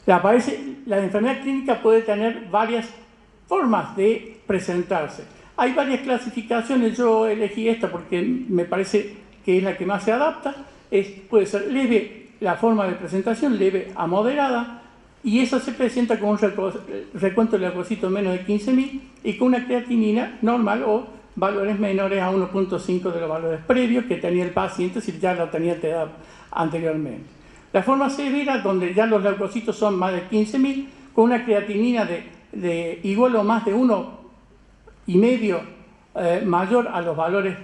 La enfermedad clínica puede tener varias formas de presentarse. Hay varias clasificaciones, yo elegí esta porque me parece que es la que más se adapta. Puede ser leve, la forma de presentación, leve a moderada, y eso se presenta con un recuento de leucocitos menos de 15.000 y con una creatinina normal o valores menores a 1.5 de los valores previos que tenía el paciente si ya lo tenía anteriormente. La forma severa, donde ya los leucocitos son más de 15.000, con una creatinina de igual o más de 1,5 mayor a los valores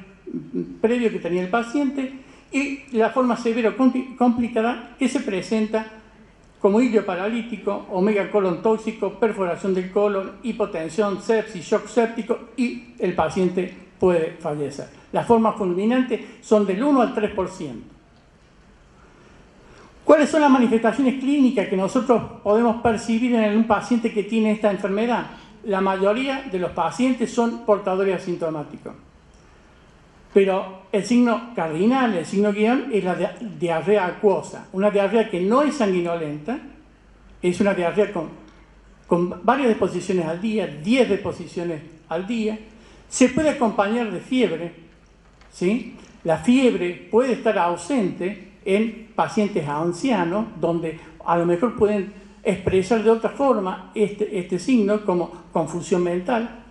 previos que tenía el paciente, y la forma severa complicada que se presenta como ilio paralítico, omega colon tóxico, perforación del colon, hipotensión, sepsis, shock séptico, y el paciente puede fallecer. Las formas fulminantes son del 1 al 3%. ¿Cuáles son las manifestaciones clínicas que nosotros podemos percibir en un paciente que tiene esta enfermedad? La mayoría de los pacientes son portadores asintomáticos. Pero el signo cardinal, el signo guión, es la diarrea acuosa. Una diarrea que no es sanguinolenta, es una diarrea con varias deposiciones al día, 10 deposiciones al día. Se puede acompañar de fiebre, ¿sí? La fiebre puede estar ausente en pacientes ancianos, donde a lo mejor pueden expresar de otra forma este signo como confusión mental.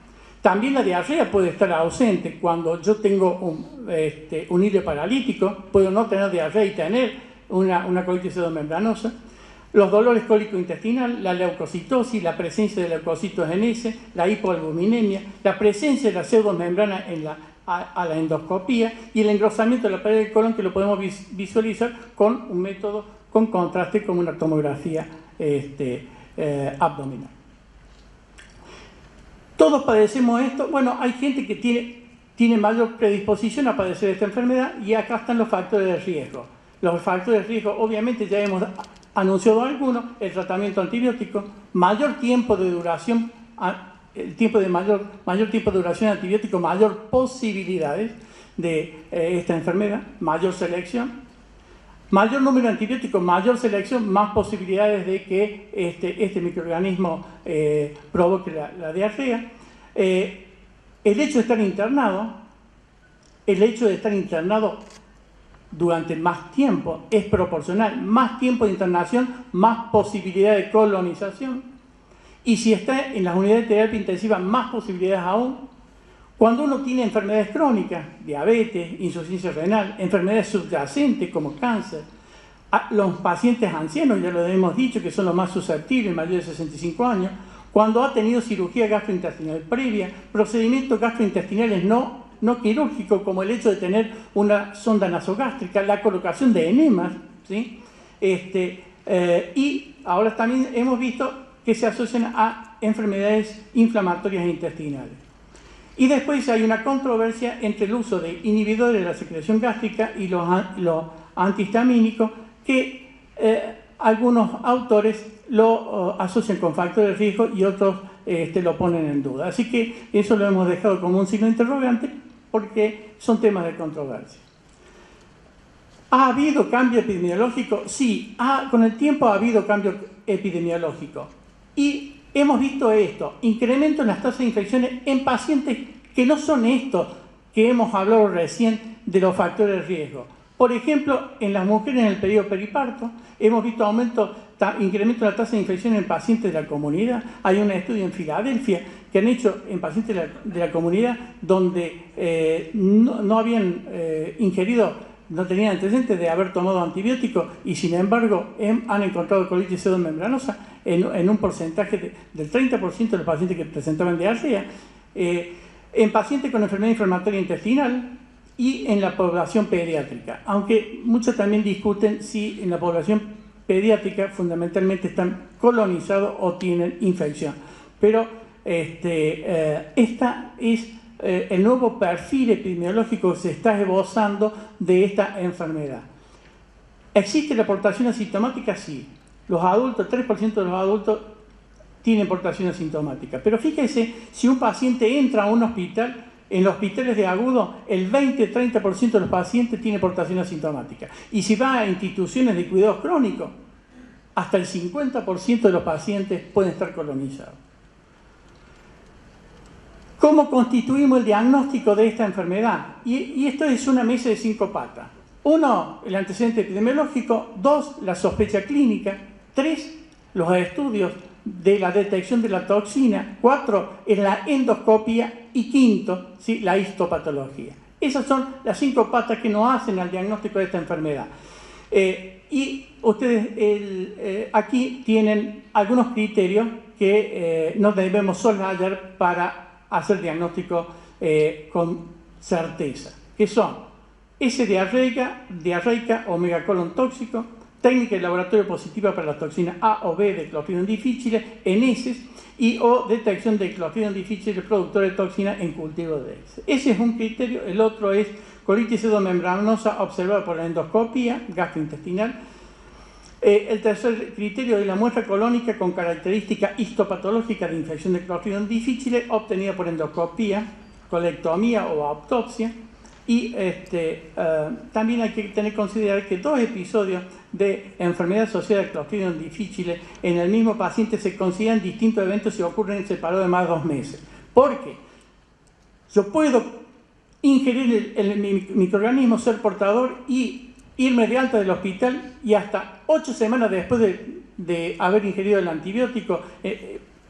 También la diarrea puede estar ausente. Cuando yo tengo un hilo paralítico, puedo no tener diarrea y tener una colitis pseudomembranosa. Los dolores cólico-intestinales, la leucocitosis, la presencia de leucocitos en S, la hipoalbuminemia, la presencia de la pseudomembrana a la endoscopía y el engrosamiento de la pared del colon, que lo podemos visualizar con un método con contraste como una tomografía abdominal. Todos padecemos esto. Bueno, hay gente que tiene mayor predisposición a padecer esta enfermedad, y acá están los factores de riesgo. Los factores de riesgo, obviamente, ya hemos anunciado algunos: el tratamiento antibiótico, mayor tiempo de duración, mayor tiempo de duración de antibiótico, mayor posibilidades de esta enfermedad, mayor selección. Mayor número de antibióticos, mayor selección, más posibilidades de que este microorganismo provoque la diarrea. El hecho de estar internado durante más tiempo es proporcional. Más tiempo de internación, más posibilidad de colonización. Y si está en las unidades de terapia intensiva, más posibilidades aún. Cuando uno tiene enfermedades crónicas, diabetes, insuficiencia renal, enfermedades subyacentes como cáncer, los pacientes ancianos, ya lo hemos dicho, que son los más susceptibles, mayores de 65 años, cuando ha tenido cirugía gastrointestinal previa, procedimientos gastrointestinales no quirúrgicos, como el hecho de tener una sonda nasogástrica, la colocación de enemas, ¿sí? Y ahora también hemos visto que se asocian a enfermedades inflamatorias intestinales. Y después hay una controversia entre el uso de inhibidores de la secreción gástrica y los antihistamínicos, que algunos autores lo asocian con factores de riesgo y otros lo ponen en duda. Así que eso lo hemos dejado como un signo de interrogante, porque son temas de controversia. ¿Ha habido cambio epidemiológico? Sí, con el tiempo ha habido cambio epidemiológico. Y hemos visto esto: incremento en las tasas de infecciones en pacientes que no son estos que hemos hablado recién de los factores de riesgo. Por ejemplo, en las mujeres en el periodo periparto hemos visto incremento en la tasa de infección en pacientes de la comunidad. Hay un estudio en Filadelfia que han hecho en pacientes de la comunidad donde no habían ingerido, no tenían antecedentes de haber tomado antibióticos, y sin embargo han encontrado colitis pseudomembranosa en un porcentaje del 30% de los pacientes que presentaban diarrea, en pacientes con enfermedad inflamatoria intestinal y en la población pediátrica. Aunque muchos también discuten si en la población pediátrica fundamentalmente están colonizados o tienen infección. Pero esta es el nuevo perfil epidemiológico que se está esbozando de esta enfermedad. ¿Existe la portación asintomática? Sí. Los adultos, 3% de los adultos tienen portación asintomática. Pero fíjese, si un paciente entra a un hospital, en los hospitales de agudo, el 20-30% de los pacientes tiene portación asintomática. Y si va a instituciones de cuidados crónicos, hasta el 50% de los pacientes pueden estar colonizados. ¿Cómo constituimos el diagnóstico de esta enfermedad? Y esto es una mesa de 5 patas. 1, el antecedente epidemiológico. 2, la sospecha clínica. 3, los estudios de la detección de la toxina. 4, es la endoscopia. Y 5, ¿sí?, la histopatología. Esas son las 5 patas que nos hacen al diagnóstico de esta enfermedad. Y ustedes aquí tienen algunos criterios que no debemos soslayar para hacer diagnóstico con certeza, que son S diarreica o megacolon tóxico, técnica de laboratorio positiva para la toxina A o B de Clostridium difficile en heces y o detección de Clostridium difficile productor de toxina en cultivo de heces. Ese es un criterio. El otro es colitis pseudomembranosa observada por la endoscopia gastrointestinal. El tercer criterio es la muestra colónica con característica histopatológica de infección de Clostridium difficile obtenida por endoscopía, colectomía o autopsia. Y también hay que tener en consideración que 2 episodios de enfermedad asociada a Clostridium difficile en el mismo paciente se consideran distintos eventos si ocurren separados de más de 2 meses. Porque yo puedo ingerir el microorganismo, ser portador y irme de alta del hospital y hasta 8 semanas después de haber ingerido el antibiótico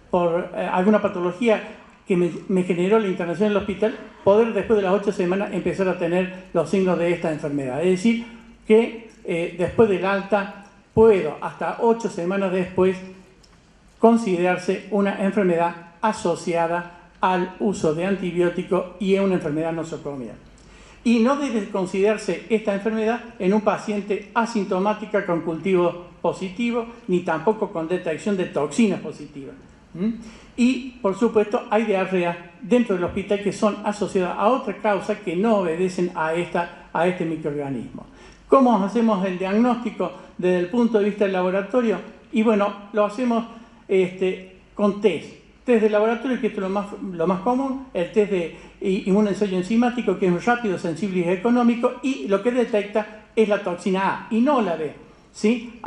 por alguna patología que me generó la internación en el hospital, poder después de las 8 semanas empezar a tener los signos de esta enfermedad. Es decir, que después del alta puedo hasta 8 semanas después considerarse una enfermedad asociada al uso de antibióticos y es una enfermedad nosocomial. Y no debe considerarse esta enfermedad en un paciente asintomática con cultivo positivo, ni tampoco con detección de toxinas positivas. Y, por supuesto, hay diarreas dentro del hospital que son asociadas a otras causas que no obedecen a este microorganismo. ¿Cómo hacemos el diagnóstico desde el punto de vista del laboratorio? Y bueno, lo hacemos con test. Test de laboratorio, que esto es lo más común, el test de inmunoensayo enzimático, que es rápido, sensible y económico, y lo que detecta es la toxina A y no la B, ¿sí?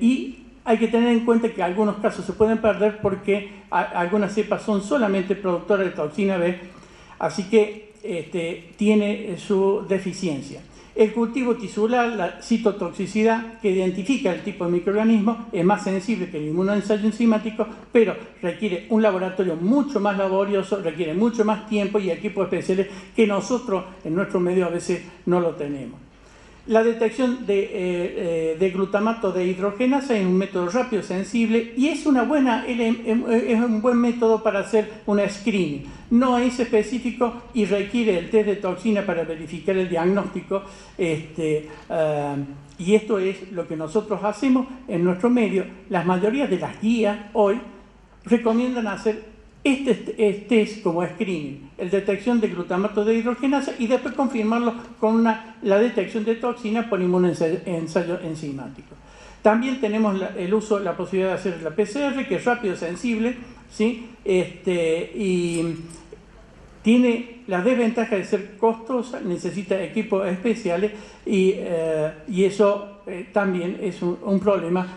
Y hay que tener en cuenta que algunos casos se pueden perder porque algunas cepas son solamente productoras de toxina B, así que tiene su deficiencia. El cultivo tisular, la citotoxicidad, que identifica el tipo de microorganismo, es más sensible que el inmunoensayo enzimático, pero requiere un laboratorio mucho más laborioso, requiere mucho más tiempo y equipos especiales que nosotros en nuestro medio a veces no lo tenemos. La detección de glutamato de hidrogenasa es un método rápido, sensible y es un buen método para hacer una screening. No es específico y requiere el test de toxina para verificar el diagnóstico. Y esto es lo que nosotros hacemos en nuestro medio. La mayoría de las guías hoy recomiendan hacer este test como screening, la detección de glutamato de hidrogenasa y después confirmarlo con la detección de toxinas por inmunoensayo enzimático. También tenemos la posibilidad de hacer la PCR, que es rápido, sensible, ¿sí? Y tiene la desventaja de ser costosa, necesita equipos especiales y eso también es un problema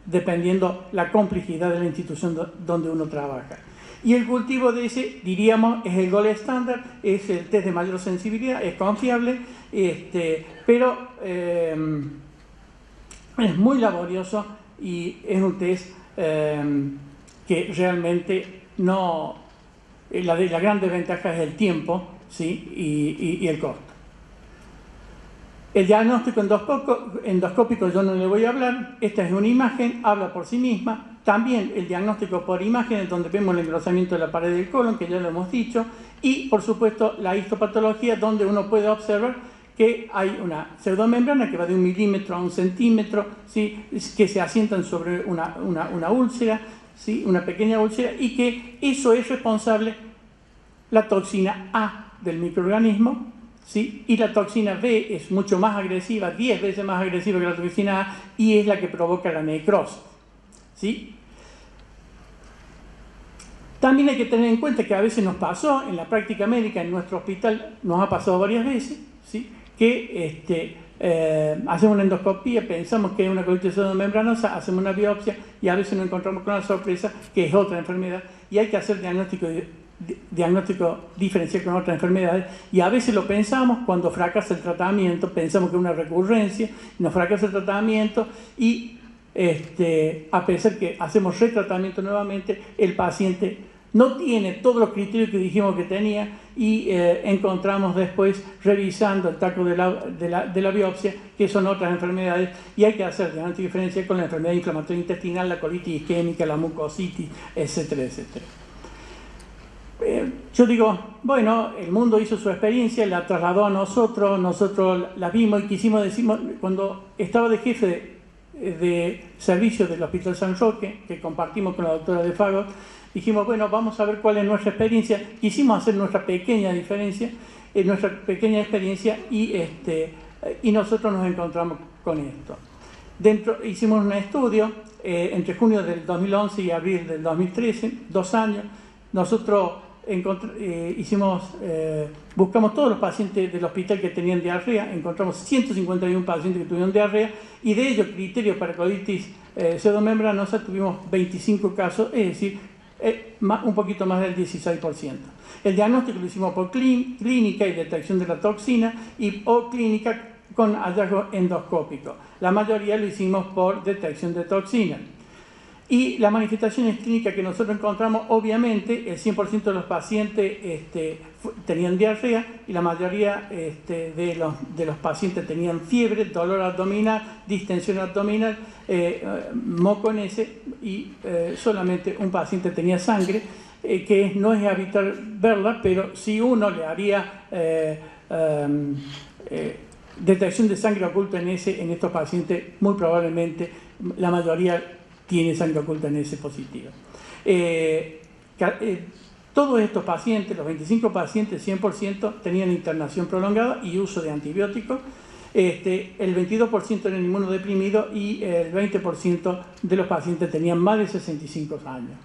dependiendo la complejidad de la institución donde uno trabaja. Y el cultivo de ese, diríamos, es el gold estándar, es el test de mayor sensibilidad, es confiable, pero es muy laborioso y es un test que realmente no... La gran desventaja es el tiempo, ¿sí? y el costo. El diagnóstico endoscópico yo no le voy a hablar, esta es una imagen, habla por sí misma. También el diagnóstico por imágenes, donde vemos el engrosamiento de la pared del colon, que ya lo hemos dicho, y por supuesto la histopatología, donde uno puede observar que hay una pseudomembrana que va de 1 milímetro a 1 centímetro, ¿sí? Que se asientan sobre una úlcera, ¿sí? Una pequeña úlcera, y que eso es responsable la toxina A del microorganismo, ¿sí? Y la toxina B es mucho más agresiva, 10 veces más agresiva que la toxina A, y es la que provoca la necrosis, ¿sí? También hay que tener en cuenta que a veces nos pasó en la práctica médica, en nuestro hospital nos ha pasado varias veces, ¿sí? Que hacemos una endoscopía, pensamos que es una colitis pseudomembranosa, hacemos una biopsia y a veces nos encontramos con la sorpresa que es otra enfermedad y hay que hacer diagnóstico diferencial con otras enfermedades, y a veces lo pensamos cuando fracasa el tratamiento, pensamos que es una recurrencia, nos fracasa el tratamiento y a pesar que hacemos retratamiento nuevamente, el paciente no tiene todos los criterios que dijimos que tenía y encontramos después, revisando el taco de la biopsia, que son otras enfermedades y hay que hacer diagnóstico diferencial con la enfermedad inflamatoria intestinal, la colitis isquémica, la mucositis, etcétera, etcétera. Yo digo, bueno, el mundo hizo su experiencia, la trasladó a nosotros la vimos y quisimos decir, cuando estaba de jefe de servicio del Hospital San Roque, que compartimos con la doctora de Fagot, dijimos, bueno, vamos a ver cuál es nuestra experiencia. Quisimos hacer nuestra pequeña experiencia y nosotros nos encontramos con esto. Hicimos un estudio entre junio del 2011 y abril del 2013, 2 años. Nosotros buscamos todos los pacientes del hospital que tenían diarrea, encontramos 151 pacientes que tuvieron diarrea y de ellos, criterios para colitis pseudomembranosa, tuvimos 25 casos, es decir, un poquito más del 16%. El diagnóstico lo hicimos por clínica y detección de la toxina o clínica con hallazgo endoscópico. La mayoría lo hicimos por detección de toxina. Y las manifestaciones clínicas que nosotros encontramos, obviamente, el 100% de los pacientes tenían diarrea y la mayoría de los pacientes tenían fiebre, dolor abdominal, distensión abdominal, moco en heces y solamente un paciente tenía sangre, que no es habitual verla, pero si uno le haría detección de sangre oculta en heces en estos pacientes, muy probablemente la mayoría tiene sangre oculta en heces positiva. Todos estos pacientes, los 25 pacientes, 100% tenían internación prolongada y uso de antibióticos. El 22% eran inmunodeprimidos y el 20% de los pacientes tenían más de 65 años.